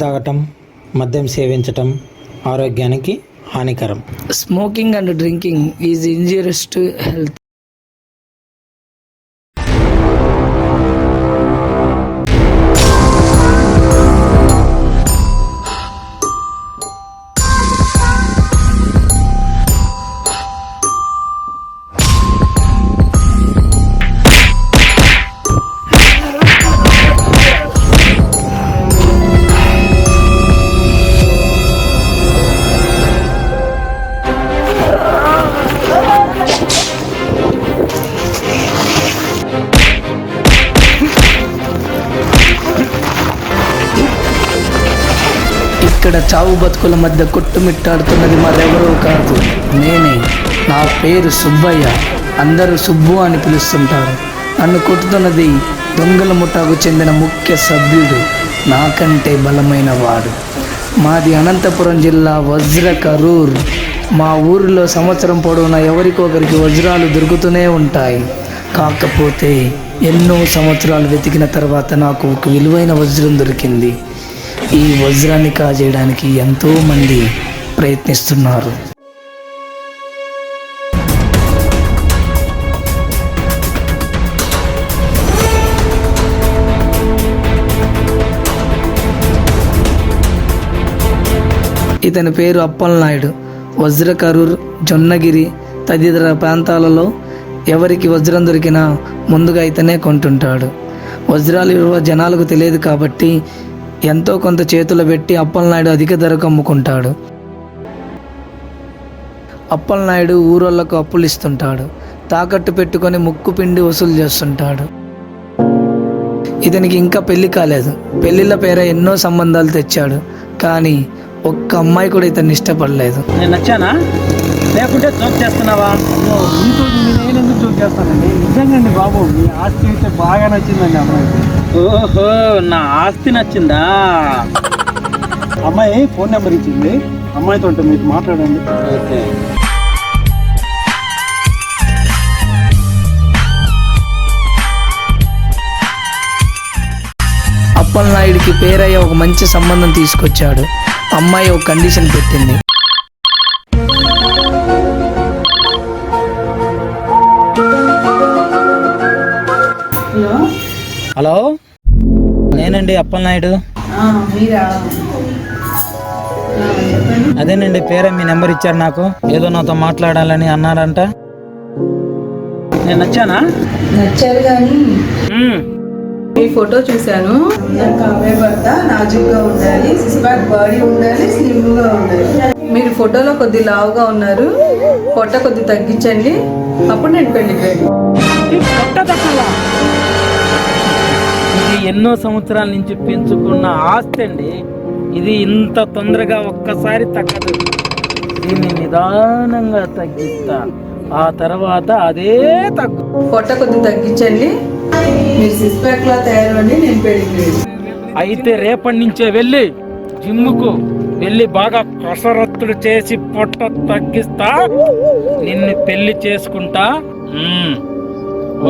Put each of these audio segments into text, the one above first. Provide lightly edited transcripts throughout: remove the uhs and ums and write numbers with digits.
తాగటం, మద్యం సేవించటం ఆరోగ్యానికి హానికరం. Smoking and drinking is injurious to health. ఇక్కడ చావు బతుకుల మధ్య కొట్టుమిట్టాడుతున్నది మరెవరో కాదు, నేనే. నా పేరు సుబ్బయ్య, అందరూ సుబ్బు అని పిలుస్తుంటారు. నన్ను కొట్టుతున్నది దొంగల ముఠాకు చెందిన ముఖ్య సభ్యుడు, నాకంటే బలమైన వాడు. మాది అనంతపురం జిల్లా వజ్రకరూర్. మా ఊరిలో సంవత్సరం పొడవునా ఎవరికొకరికి వజ్రాలు దొరుకుతూనే ఉంటాయి. కాకపోతే ఎన్నో సంవత్సరాలు వెతికిన తర్వాత నాకు ఒక విలువైన వజ్రం దొరికింది. ఈ వజ్రాన్ని కాజేయడానికి ఎంతోమంది ప్రయత్నిస్తున్నారు. ఇతని పేరు అప్పలనాయుడు. వజ్రకరూర్, జొన్నగిరి తదితర ప్రాంతాలలో ఎవరికి వజ్రం దొరికినా ముందుగా ఇతనే కొంటుంటాడు. వజ్రాల విలువ జనాలకు తెలియదు కాబట్టి ఎంతో కొంత చేతులు పెట్టి అప్పలనాయుడు అధిక ధరకు అమ్ముకుంటాడు. అప్పలనాయుడు ఊరోళ్లకు అప్పులు ఇస్తుంటాడు. తాకట్టు పెట్టుకొని ముక్కు పిండి వసూలు చేస్తుంటాడు. ఇతనికి ఇంకా పెళ్లి కాలేదు. పెళ్లిళ్ళ పేర ఎన్నో సంబంధాలు తెచ్చాడు, కానీ ఒక్క అమ్మాయి కూడా ఇతన్ని ఇష్టపడలేదు. నేను నచ్చానా లేకుంటే జోక్ చేస్తున్నావా? నేను ఎందుకు జోక్ చేస్తానండి, నిజంగా అండి బాబు. మీ ఆస్తి అయితే బాగా నచ్చిందండి అమ్మాయికి. ఓహో, నా ఆస్తి నచ్చిందా? అమ్మాయి ఫోన్ నెంబర్ ఇచ్చింది, అమ్మాయితో ఉంటే మీరు మాట్లాడండి. ఓకే. అప్పలనాయుడికి పేరయ్య ఒక మంచి సంబంధం తీసుకొచ్చాడు. అమ్మాయి ఒక కండిషన్ పెట్టింది. హలో, నేనండి అప్పలనాయుడు. అదేనండి, పేరే మీ నెంబర్ ఇచ్చారు నాకు. ఏదో నాతో మాట్లాడాలని అన్నారంట. నేను నచ్చానా? నచ్చారు కానీ మీ ఫోటో చూశాను. కావే భర్త నాజుగ్గా ఉండాలి, సిక్స్ ప్యాక్ బాడీ ఉండాలి, స్లిమ్గా ఉండాలి. మీరు ఫోటోలో కొద్ది లావుగా ఉన్నారు, పొట్ట కొద్ది తగ్గించండి, అప్పుడు నేను పెళ్లికి ఇది ఎన్నో సంవత్సరాల నుంచి పెంచుకున్న ఆస్తి అండి. ఇది ఇంత తొందరగా ఒక్కసారి తగ్గదు. దీన్ని నిదానంగా తగ్గిస్తా, ఆ తర్వాత అదే తగ్గు. పొట్ట కొద్ది తగ్గించండి, మీరు సిక్స్ ప్యాక్ లా తయారండి, నేను పెళ్లికి. అయితే రేపటి నుంచే వెళ్ళి జిమ్ముకు వెళ్ళి బాగా కసరత్తులు చేసి పొట్ట తగ్గిస్తా, నిన్ను పెళ్లి చేసుకుంటా.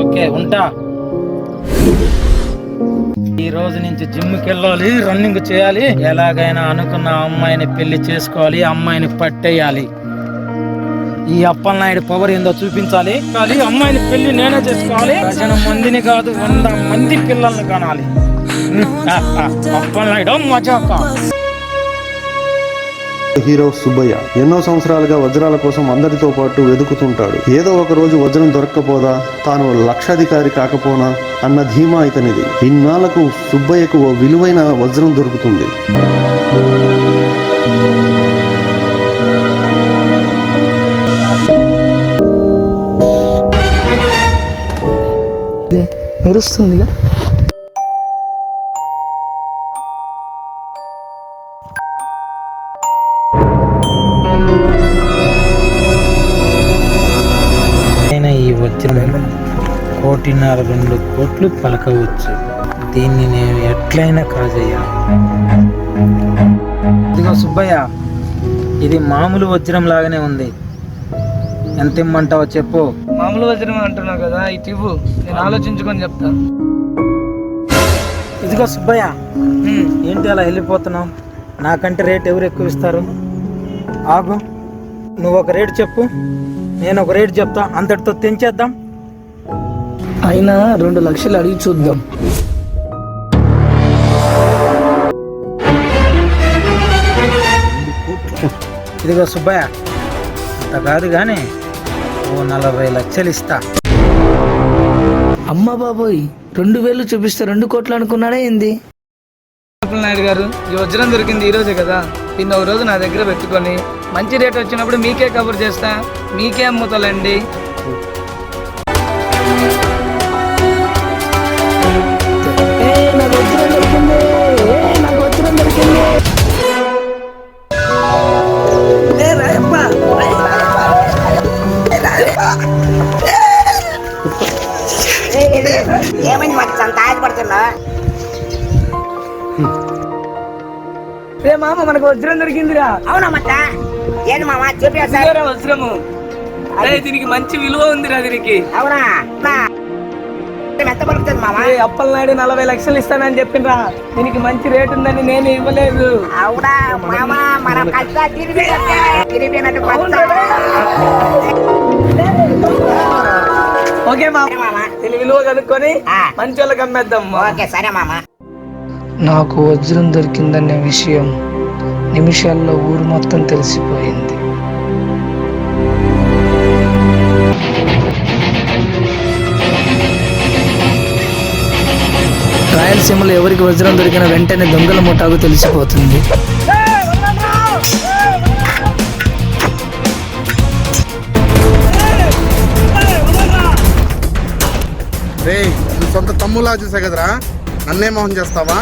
ఓకే, ఉంటా. ఈ రోజు నుంచి జిమ్కి వెళ్ళాలి, రన్నింగ్ చేయాలి, ఎలాగైనా అనుకున్న అమ్మాయిని పెళ్లి చేసుకోవాలి, అమ్మాయిని పట్టేయాలి. ఈ అప్పలనాయుడు పవర్ ఏందో చూపించాలి. అమ్మాయిని పెళ్లి నేనే చేసుకోవాలి. 100 మందిని కాదు, 100 మంది పిల్లల్ని కనాలి. అప్పలనాయుడు మజాక. హీరో సుబ్బయ్య ఎన్నో సంవత్సరాలుగా వజ్రాల కోసం అందరితో పాటు వెతుకుతుంటాడు. ఏదో ఒక రోజు వజ్రం దొరక్కపోదా, తాను లక్షాధికారి కాకపోనా అన్న ధీమా ఇతనిది. ఇన్నాళ్లకు సుబ్బయ్యకు ఓ విలువైన వజ్రం దొరుకుతుంది. మెరుస్తుందిగా. ఈ వజ్రం 1.5 కోట్లు పలకవచ్చు. దీన్ని నేను ఎట్లయినా కాజేయాలి. ఇదిగో సుబ్బయ్య, ఇది మామూలు వజ్రం లాగానే ఉంది. ఎంత ఇమ్మంటావో చెప్పు. మామూలు వజ్రం అంటున్నావు కదా, ఇటు ఇవ్వు, నేను ఆలోచించుకొని చెప్తాను. ఇదిగో సుబ్బయ్య, ఏంటి అలా వెళ్ళిపోతున్నావు? నాకంటే రేట్ ఎవరు ఎక్కువ ఇస్తారు? ఆగు, నువ్వు ఒక రేట్ చెప్పు, నేను ఒక రేట్ చెప్తా, అంతటితో తెంచేద్దాం. అయినా 2 లక్షలు అడిగి చూద్దాం. ఇదిగో సుబ్బయ్య, అంత కాదు కానీ ఓ 40 లక్షలు ఇస్తా. అమ్మ బాబోయ్, 2000 చూపిస్తే 2 కోట్లు అనుకున్నాడే ఏంది? నాయుడు గారు, ఈ వజ్రం దొరికింది ఈ రోజే కదా, దీన్ని ఒక రోజు నా దగ్గర పెట్టుకొని మంచి రేట్ వచ్చినప్పుడు మీకే కవర్ చేస్తా, మీకే అమ్ముతాలండి. ఏమైంది మాకు అంత ఆశపడుతున్నా? రే మామ, మనకు వజ్రం దొరికిందిరా. అవునా మచ్చ? ఏంటి మామ చూపించా? ఇదేరా వజ్రము. అరే దీనికి మంచి విలువ ఉందిరా దీనికి. అవునా? ఎంత పడుతుంది మామ? అప్పలనాయుడు 40 లక్షలు ఇస్తానని చెప్పిండ్రా, దీనికి మంచి రేట్ ఉందని నేను ఇవ్వలేదు. అవునా మామ? మనం కష్టం తిరిగినట్టు ఓకే మామ, దీని విలువ కనుక్కొని మంచి వాళ్ళకి అమ్మేద్దాం. ఓకే సరే మామ. నాకు వజ్రం దొరికిందనే విషయం నిమిషాల్లో ఊరు మొత్తం తెలిసిపోయింది. రాయలసీమలో ఎవరికి వజ్రం దొరికిన వెంటనే దొంగల ముఠాకు తెలిసిపోతుంది. రే, నువ్వు సొంత తమ్ములా చూసా కదరా, నన్నే మోహం చేస్తావా?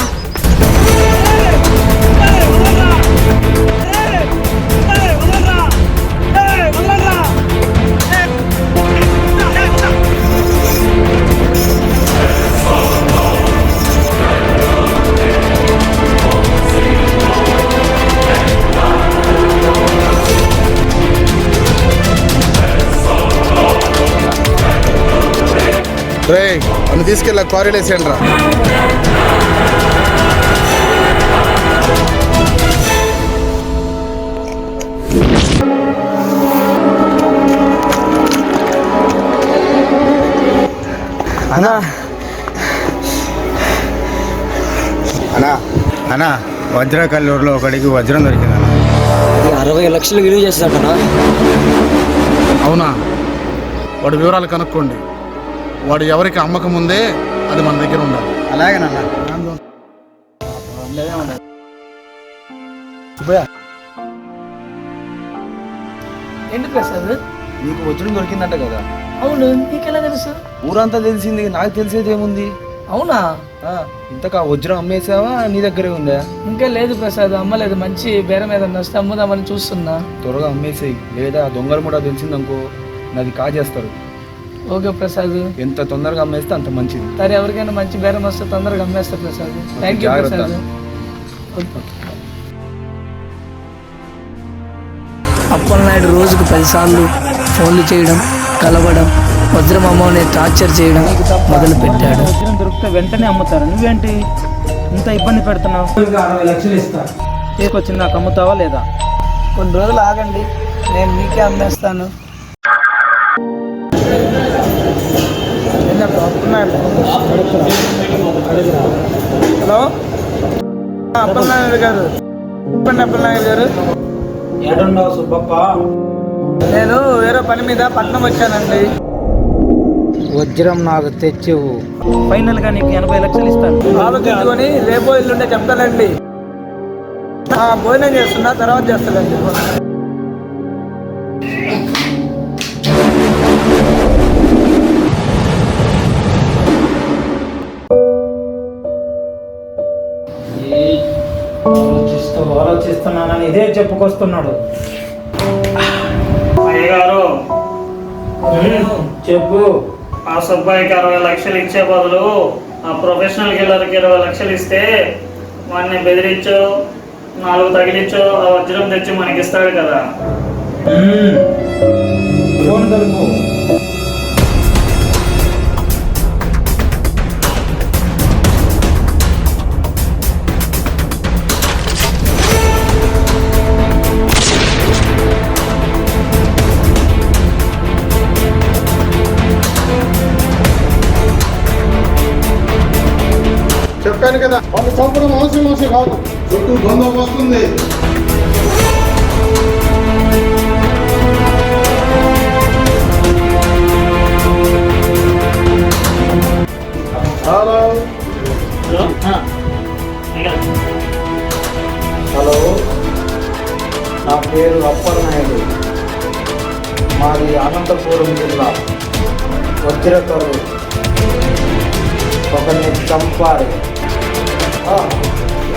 రే, నన్ను తీసుకెళ్ళా క్వారీలు వేసేయండి రా. అన్నా అన్నా అన్నా వజ్రకల్లూరులో ఒకడికి వజ్రం దొరికింది అన్న. 60 లక్షలు విలువ చేస్తాడనా? అవునా? వాడి వివరాలు కనుక్కోండి. వాడు ఎవరికి అమ్మకం ముందే అది మన దగ్గర ఉండాలి. అలాగేనన్నా. ఏంటి ప్రసాద్? నీకు వజ్రం దొరికిందంట కదా? అవును, నీకెలా తెలుసు? ఊరంతా తెలిసింది, నాకు తెలిసేది ఏముంది? అవునా? ఇంతకా వజ్రం అమ్మేసావా, నీ దగ్గరే ఉందా? ఇంకా లేదు ప్రసాద్, అమ్మలేదు. మంచి బేరం ఏదన్నా వస్తే అమ్ముదామని చూస్తున్నా. త్వరగా అమ్మేసేయి, లేదా దొంగలు కూడా తెలిసిందనుకో నాది కాజేస్తారు. ఓకే ప్రసాద్, ఎంత తొందరగా అమ్మేస్తే అంత మంచిది. సరే, ఎవరికైనా మంచి బేరం వస్తే తొందరగా అమ్మేస్తా ప్రసాద్. థ్యాంక్ యూ జాగ్రత్త. ప్రసాద్. అప్పలనాయుడు రోజుకు 10 సార్లు ఫోన్లు చేయడం, కలవడం, వజ్రం అమ్మని టార్చర్ చేయడం మొదలు పెట్టాడు. వజ్రం దొరికితే వెంటనే అమ్ముతారు, నువ్వేంటి ఇంత ఇబ్బంది పెడుతున్నావు? 60 లక్షలు ఇస్తా, తీసుకొచ్చింది నాకు అమ్ముతావా లేదా? కొన్ని రోజులు ఆగండి, నేను మీకే అమ్మేస్తాను. హలో, అప్పలనాయుడు గారు. చెప్పండి అప్పలనాయుడు గారు. ఏడున్నావు సుబ్బప్ప? నేను వేరే పని మీద పట్నం వచ్చానండి. వజ్రం నాకు తెచ్చివు, ఫైనల్ గా నీకు 80 లక్షలు ఇస్తాను. ఆలోచించుకొని రేపో ఎల్లుండే చెప్తానండి. భోజనం చేస్తున్నా, తర్వాత చేస్తానండి. ఆలోచిస్తున్నానని ఇదే చెప్పుకొస్తున్నాడు. అయ్యగారు, చెప్పు. ఆ సుబ్బాయికి 60 లక్షలు ఇచ్చే బదులు ఆ ప్రొఫెషనల్ కిల్లర్కి 20 లక్షలు ఇస్తే వాడిని బెదిరించో 4 తగిలించో ఆ వజ్రం తెచ్చి మనకి ఇస్తాడు కదా. ఫోన్ కలుపు. చెప్పాను కదా వాళ్ళు చంపడం అవసరం కాదు, చుట్టూ బంధం వస్తుంది. హలో హలో, నా పేరు అప్పలనాయుడు. మాది అనంతపురం జిల్లా వజ్రకరు. ఒకరిని చంపాలి.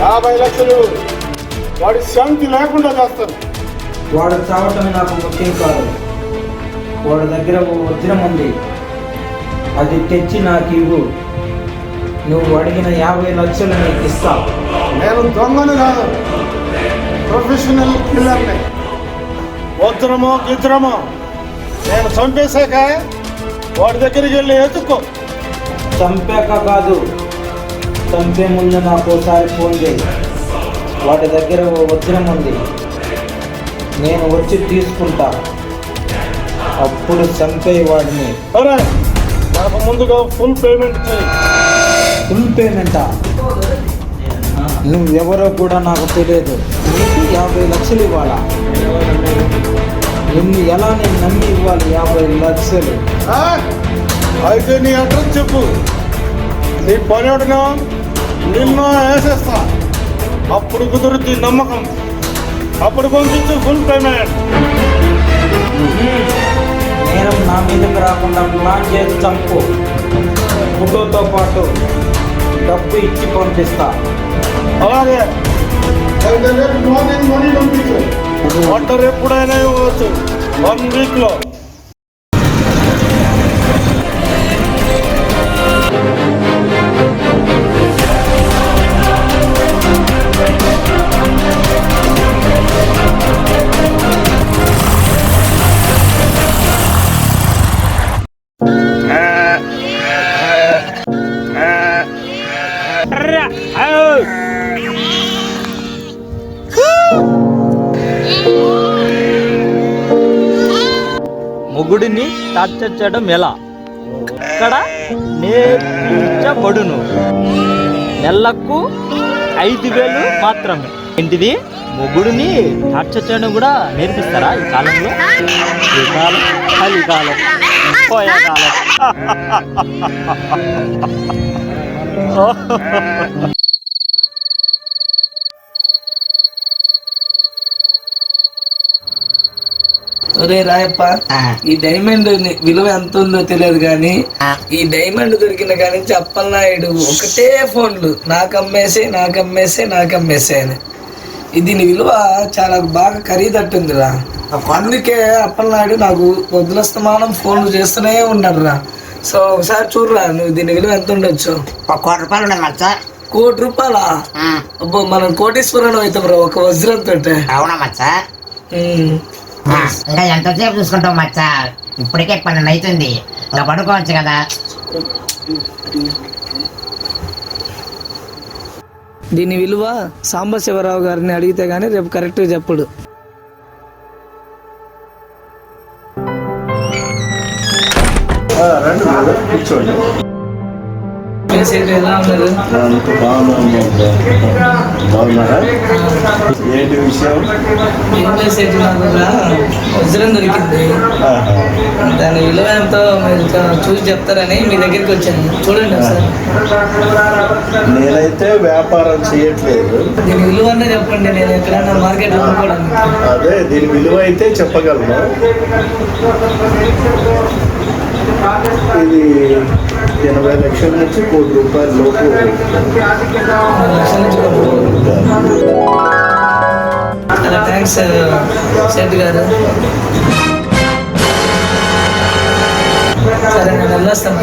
50 లక్షలు వాడి శాంతి లేకుండా చేస్తాను. వాడు చావటం నాకు ముఖ్యం కాదు. వాడి దగ్గర ఓ వజ్రం ఉంది, అది తెచ్చి నాకు ఇవ్వు. నువ్వు అడిగిన 50 లక్షలు నీకు ఇస్తా. నేను దొంగను కాదు, ప్రొఫెషనల్ కిల్లర్ని. వజ్రమో గిజ్రమో నేను చంపేశాక వాడి దగ్గరికి వెళ్ళి ఎత్తుక్కో. చంపాక కాదు, చంపే ముందు నాకు ఒకసారి ఫోన్ చేయి. వాటి దగ్గర ఓ వజ్రం ఉంది, నేను వచ్చి తీసుకుంటా. అప్పుడు చంపే వాడిని. సరే, నాకు ముందుగా ఫుల్ పేమెంట్ చేయి. ఫుల్ పేమెంటా? నువ్వెవరో కూడా నాకు తెలియదు. నీకు 50 లక్షలు ఇవ్వాలా? నిన్ను ఎలా నేను నమ్మి ఇవ్వాలి 50 లక్షలు? అయితే నీ అడ్రస్ చెప్పు, నీ పని అడినా నిన్ను వేసేస్తా. అప్పుడు కుదురుద్ది నమ్మకం. అప్పుడు పంపించు ఫుల్ పేమెంట్. నేరం నా మీదకి రాకుండా ప్లాన్ చేసి చంపు. ఫోటోతో పాటు డబ్బు ఇచ్చి పంపిస్తా. అలాగే అయితే రేపు మార్నింగ్ మనీ పంపించు. ఆర్డర్ ఎప్పుడైనా ఇవ్వచ్చు, 1 వీక్లో. మొగుడిని టార్చర్ చేయడం ఎలా? ఇక్కడ నేర్పించబడును. నెలకు 5,000 మాత్రమే. ఏంటిది? మొగుడిని టార్చర్ చేయడం కూడా నేర్పిస్తారా ఈ కాలంలో? ఈ కాలం కలికాలం, పోయే కాలం. ఒరే రాయప్ప, ఈ డైమండ్ విలువ ఎంత ఉందో తెలియదు కానీ ఈ డైమండ్ దొరికిన కాడి నుంచి అప్పలనాయుడు ఒకటే ఫోన్లు నాకు అమ్మేసే అని. దీని విలువ చాలా బాగా ఖరీదట్టుందిరా. అందుకే అప్పలనాయుడు నాకు పొద్దులస్తమానం ఫోన్లు చేస్తూనే ఉన్నాడు రా. సో ఒకసారి చూడరా, నువ్వు దీని విలువ ఎంత ఉండొచ్చు? 1 కోటి రూపాయలు ఉన్నది మచ్చా. 1 కోటి రూపాయలా? అబ్బో, మనం కోటీశ్వరుడు అవుతాం రా ఒక వజ్రంతో. అవునా మచ్చా? ఇంకా ఎంతసేపు చూసుకుంటావు మచ్చా? ఇప్పటికే 12 అవుతుంది, ఇంకా పడుకోవచ్చు కదా. దీని విలువ సాంబశివరావు గారిని అడిగితే గానీ రేపు కరెక్ట్గా చెప్పడు. కూర్చోండి. ఎలా ఉన్నారు? బాగున్నారా? ఏంటి విషయం? వజ్రం దొరికింది, దాని విలువ ఎంతో మీరు చూసి చెప్తారని మీ దగ్గరికి వచ్చాను. చూడండి సార్. నేనైతే వ్యాపారం చేయట్లేదు. దీని విలువ అనే చెప్పండి, నేను ఎక్కడైనా మార్కెట్ అమ్ముకోవడానికి. అదే, దీని విలువ అయితే చెప్పగలను. ఇది 80 లక్షల నుంచి 1 కోటి రూపాయల లోపు. చాలా థ్యాంక్స్ శెట్టి గారు. సరే, నేను వెళ్ళొస్తాను.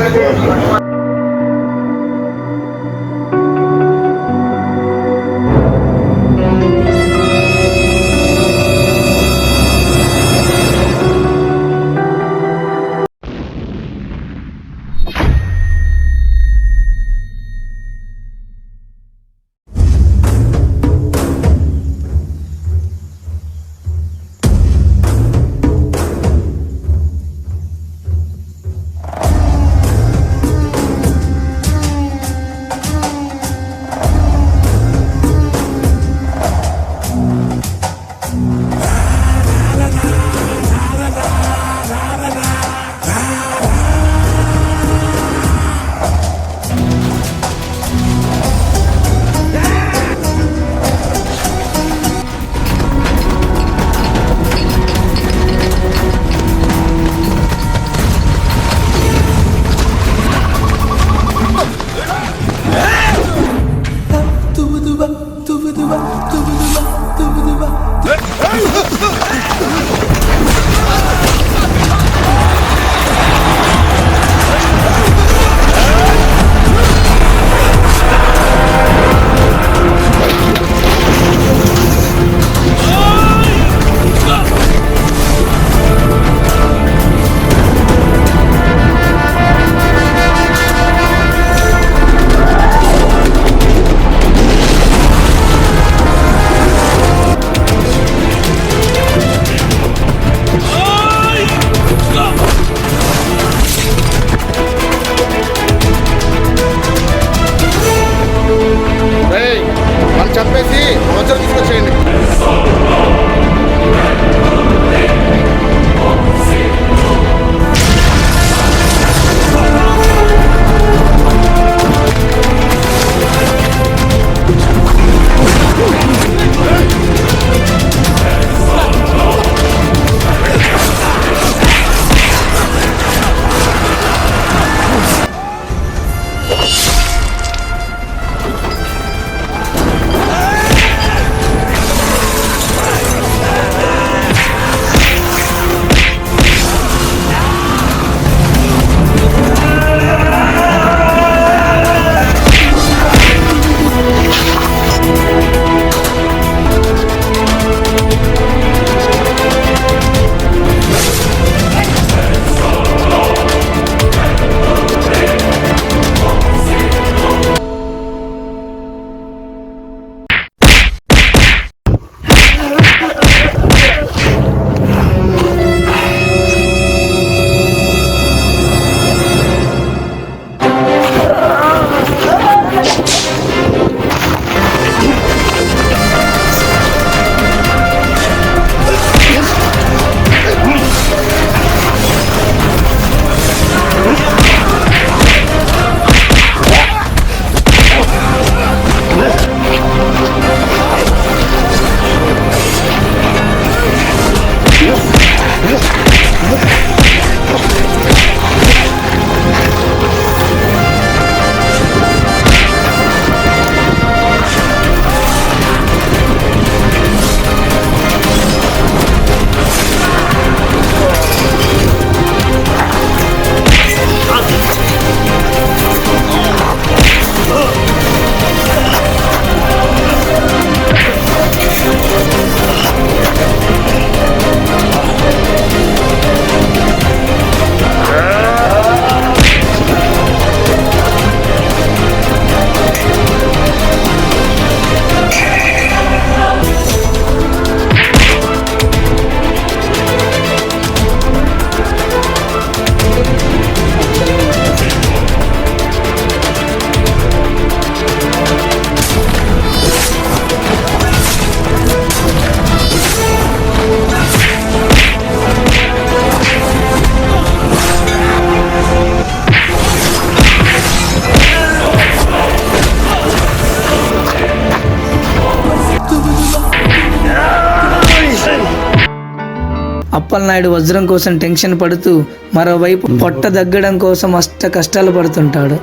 అప్పలనాయుడు వజ్రం కోసం టెన్షన్ పడుతూ మరోవైపు పొట్ట దగ్గడం కోసం అష్ట కష్టాలు పడుతుంటాడు.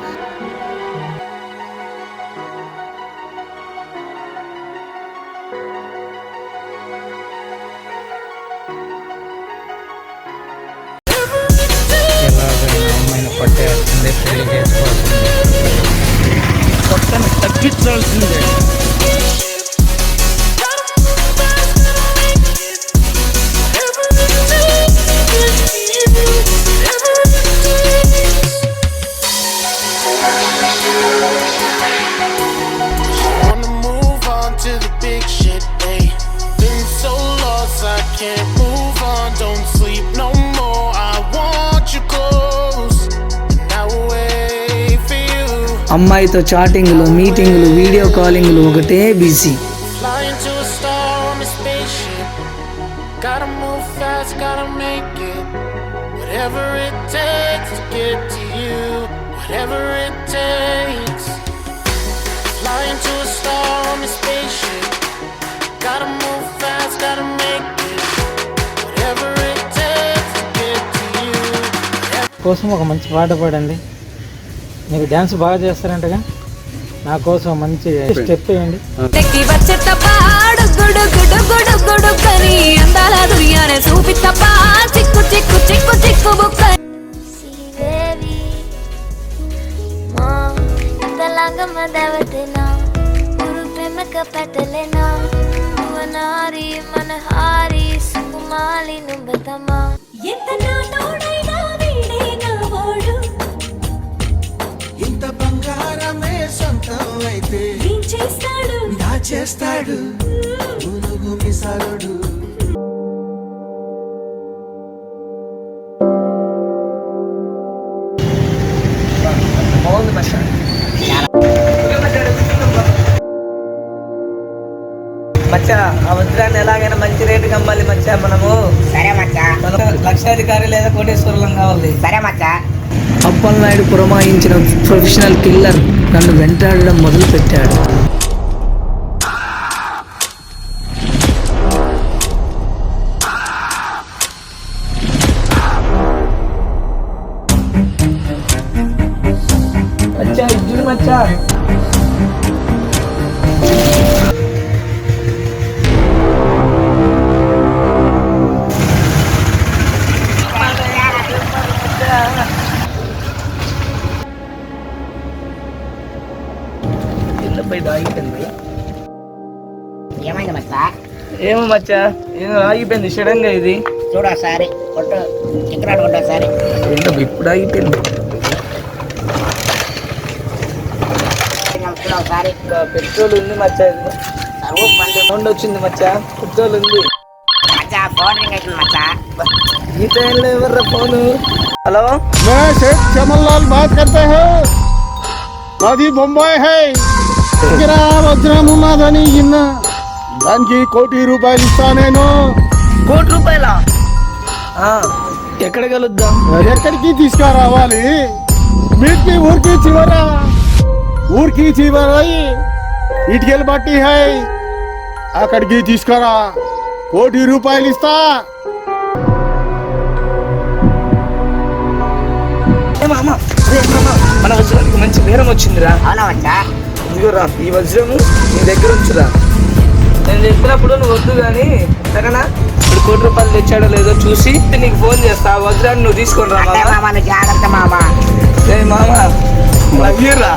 ఎలాగైనా అమ్మాయిని పట్టేయాల్సిందే, పెళ్లి చేసుకోవాల్సిందే, పొట్టని తగ్గించాల్సిందే. అమ్మాయితో చాటింగ్లు, మీటింగ్లు, వీడియో కాలింగ్లు ఒకటే బిజీ. కోసం ఒక మంచి పాట పాడండి. మీరు డ్యాన్స్ బాగా చేస్తారంటగా, నా కోసం మంచి స్టెప్ వేయండి. చేస్తాడు మిసాలుడు. మచ్చా ఆ వజ్రాన్ని ఎలాగైనా మంచి రేటుకి అమ్మాలి మచ్చా. మనము సరే మచ్చా, లక్షాధికారి లేదా కోటేశ్వరులం కావాలి. సరే మచ్చా. అప్పలనాయుడు పురమాయించిన ప్రొఫెషనల్ కిల్లర్ నన్ను వెంటాడడం మొదలు పెట్టాడు. మచ్చా ఇద్దరు మచ్చా, ఏమైంది మచ్చా? ఏమో మచ్చా, ఏమో ఆగిపోయింది సడన్ గా. ఇది చూడు ఒకసారి కొట్టు, చిక్కరాడు కొట్టు ఒకసారి. ఏంటో ఇప్పుడు ఆగిపోయింది. ఒకసారి పెట్రోల్ ఉంది మచ్చా. ఇది సర్వూఫ్ బండి సౌండ్ వచ్చింది మచ్చా, పెట్రోల్ ఉంది మచ్చా. ఫోన్ రింగ్ అవుతుంది మచ్చా. ఈ టైంలో ఎవర్రా ఫోను? హలో, मैं शेख चमनलाल बात करते हैं. మాది బొంబాయి హై. దగ్గర వజ్రం ఉన్నదని విన్నా, దానికి ₹1 కోటి ఇస్తా నేను. ₹1 ఎక్కడ కలుద్దాం? ఎక్కడికి తీసుకురావాలి? మీకి ఊరికి చివర ఇటుకెళ్ళి బట్టి హై, అక్కడికి తీసుకురా. ₹1 కోటి ఇస్తా. మన వజ్రానికి మంచి బేరం వచ్చిందిరా. అవునా మచ్చా? ఇదిగోరా, ఈ వజ్రము నీ దగ్గర ఉంచురా. నేను చెప్పినప్పుడు నువ్వు వద్దు కానీ సరేనా? ఇప్పుడు ₹1 తెచ్చాడో లేదో చూసి నీకు ఫోన్ చేస్తా. ఆ వజ్రాన్ని నువ్వు తీసుకొని రా అంటే మామ, నువ్వు జాగ్రత్త మామ. మామా అయ్యరా.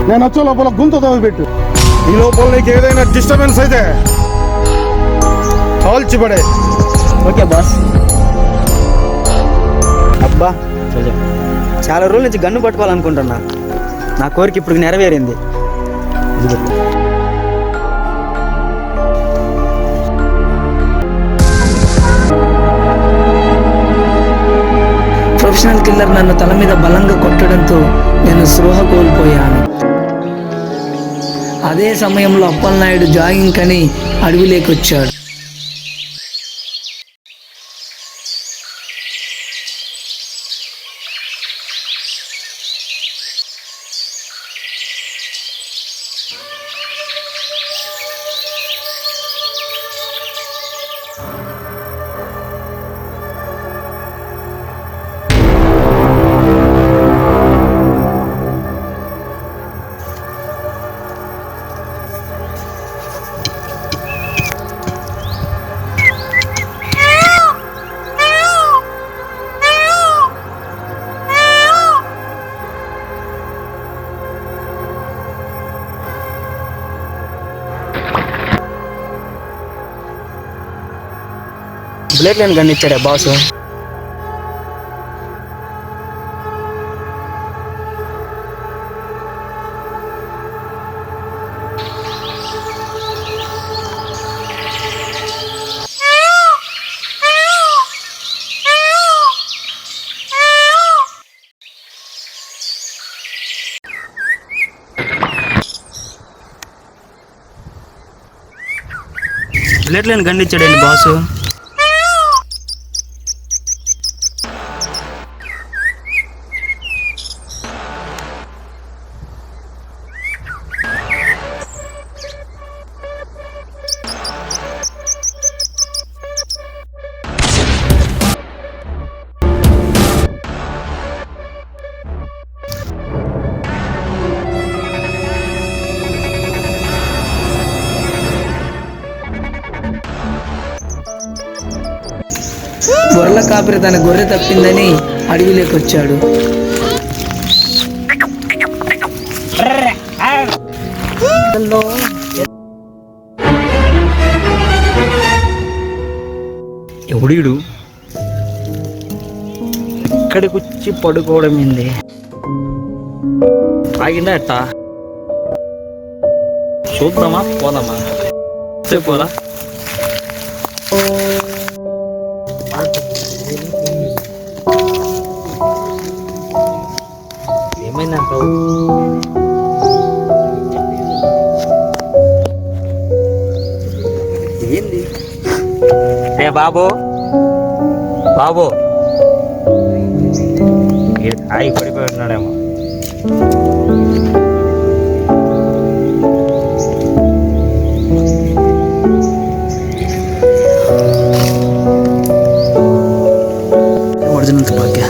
నేను వచ్చే లోపల గుంత తవ్విపెట్టు. ఈ లోపల నీకు ఏదైనా డిస్టర్బెన్స్ అయితే కాల్చిపడే. Okay boss. అబ్బా చాలా రోజుల నుంచి గన్ను పట్టుకోవాలనుకుంటున్నా. నా కోరిక ఇప్పుడు నెరవేరింది. ప్రొఫెషనల్ కిల్లర్ నన్ను తల మీద బలంగా కొట్టడంతో నేను స్పృహ కోల్పోయాను. అదే సమయంలో అప్పలనాయుడు జాగింగ్ కని అడవిలోకి వచ్చాడు. బ్లేడ్ లేని గన్ను ఇచ్చాడే బాసు. బ్లేడ్ లేని గన్ను ఇచ్చాడండి బాసు. గొర్రెల కాపరి తన గొర్రె తప్పిందని అడవిలోకి వచ్చాడు. ఎవడీడు ఇక్కడికి వచ్చి పడుకోవడం ఏంది? ఆగిందా ఎట్టా? చూద్దామా పోదామా? పోదా ఏమైందంటావు? ఏంది? ఏ బాబు బాబు హాయి పడిపోయి ఉన్నాడేమో. ఒరిజినల్ తుపాకీ.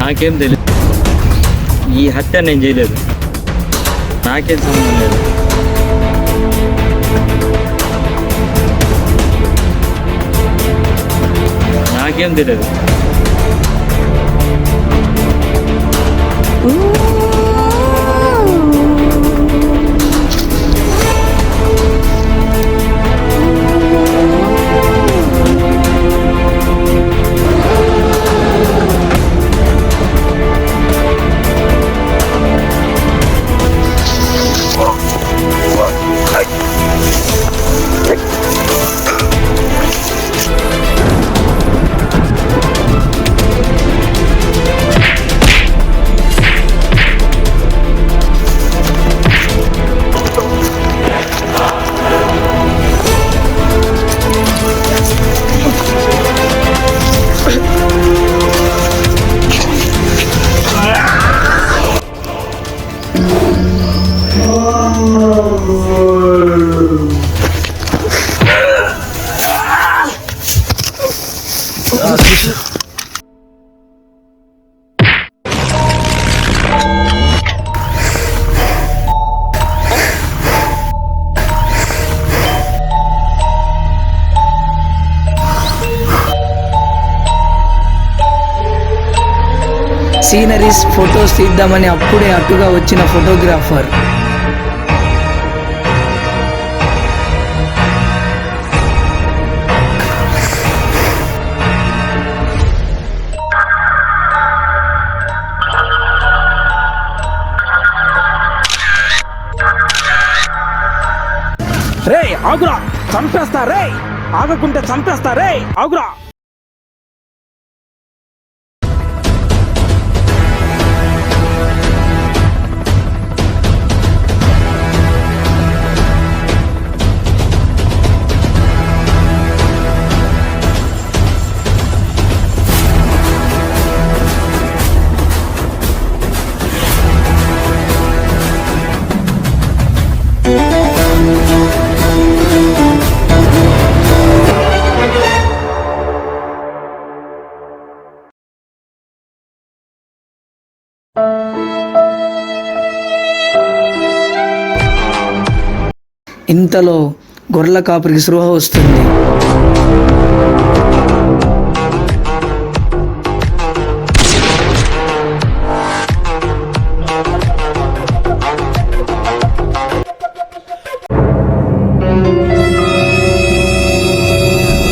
నాకేం తెలియదు. ఈ హత్య నేను చేయలేదు. నాకేం సంబంధం లేదు. నాకేం తెలియదు. సీనరీస్ ఫొటోస్ తీద్దామని అప్పుడే అటుగా వచ్చిన ఫోటోగ్రాఫర్ రే ఆగురా, చంపేస్తా రే, ఆగకుంటే చంపేస్తా రే, ఆగురా. ఇంతలో గొర్రెల కాపరికి స్పృహ వస్తుంది.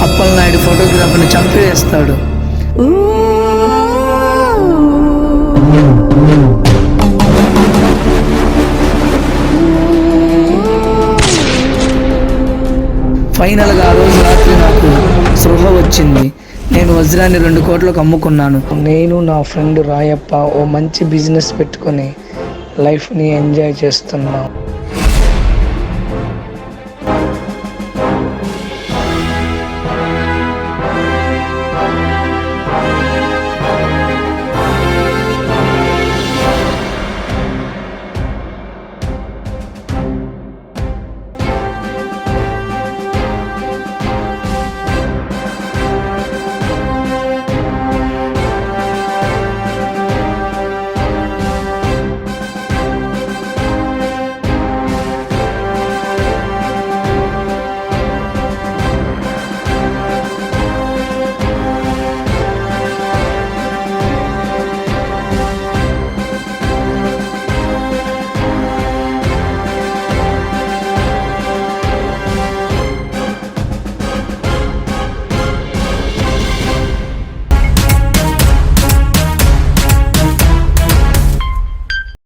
అప్పలనాయుడు ఫోటోగ్రాఫర్ని చంపివేస్తాడు. ఫైనల్గా ఆ రోజు రాత్రి నాకు స్పృహ వచ్చింది. నేను వజ్రాన్ని 2 కోట్లకు అమ్ముకున్నాను. నేను నా ఫ్రెండ్ రాయప్ప ఓ మంచి బిజినెస్ పెట్టుకొని లైఫ్ని ఎంజాయ్ చేస్తున్నాం.